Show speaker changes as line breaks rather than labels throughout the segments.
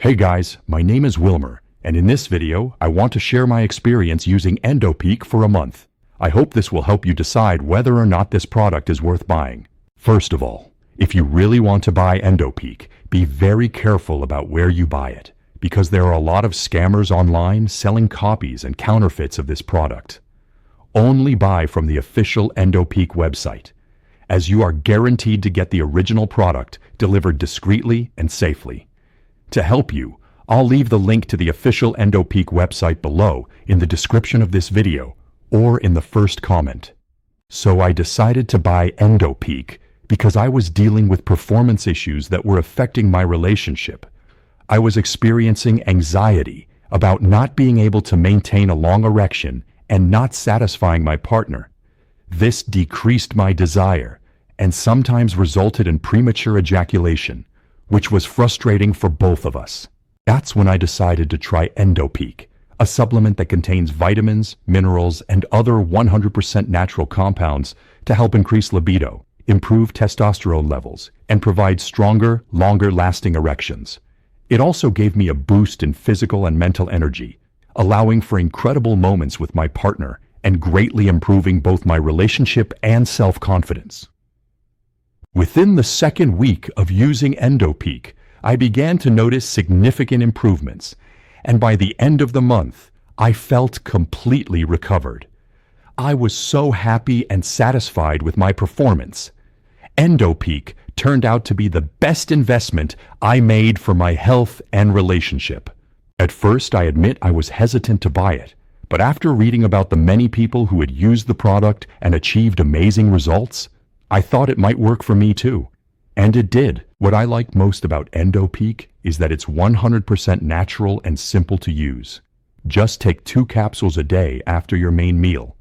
Hey guys, my name is Wilmer, and in this video, I want to share my experience using EndoPeak for a month. I hope this will help you decide whether or not this product is worth buying. First of all, if you really want to buy EndoPeak, be very careful about where you buy it, because there are a lot of scammers online selling copies and counterfeits of this product. Only buy from the official EndoPeak website, as you are guaranteed to get the original product delivered discreetly and safely. To help you, I'll leave the link to the official EndoPeak website below in the description of this video or in the first comment. So I decided to buy EndoPeak because I was dealing with performance issues that were affecting my relationship. I was experiencing anxiety about not being able to maintain a long erection and not satisfying my partner. This decreased my desire and sometimes resulted in premature ejaculation, which was frustrating for both of us. That's when I decided to try EndoPeak, a supplement that contains vitamins, minerals, and other 100% natural compounds to help increase libido, improve testosterone levels, and provide stronger, longer-lasting erections. It also gave me a boost in physical and mental energy, allowing for incredible moments with my partner and greatly improving both my relationship and self-confidence. Within the second week of using EndoPeak, I began to notice significant improvements, and by the end of the month, I felt completely recovered. I was so happy and satisfied with my performance. EndoPeak turned out to be the best investment I made for my health and relationship. At first, I admit I was hesitant to buy it, but after reading about the many people who had used the product and achieved amazing results, I thought it might work for me too. And it did. What I like most about EndoPeak is that it's 100% natural and simple to use. Just take 2 capsules a day after your main meal.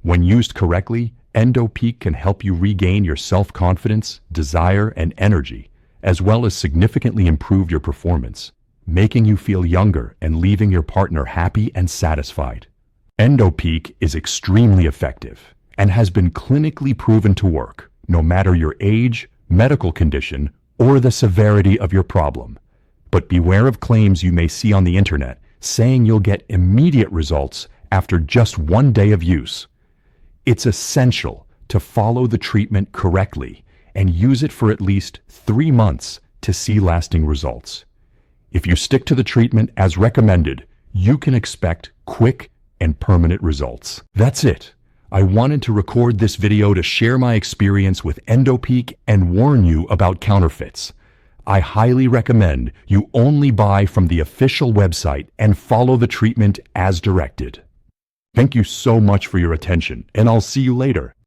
When used correctly, EndoPeak can help you regain your self-confidence, desire, and energy, as well as significantly improve your performance, making you feel younger and leaving your partner happy and satisfied. EndoPeak is extremely effective and has been clinically proven to work, no matter your age, medical condition, or the severity of your problem. But beware of claims you may see on the internet saying you'll get immediate results after just 1 day of use. It's essential to follow the treatment correctly and use it for at least 3 months to see lasting results. If you stick to the treatment as recommended, you can expect quick and permanent results. That's it. I wanted to record this video to share my experience with EndoPeak and warn you about counterfeits. I highly recommend you only buy from the official website and follow the treatment as directed. Thank you so much for your attention, and I'll see you later.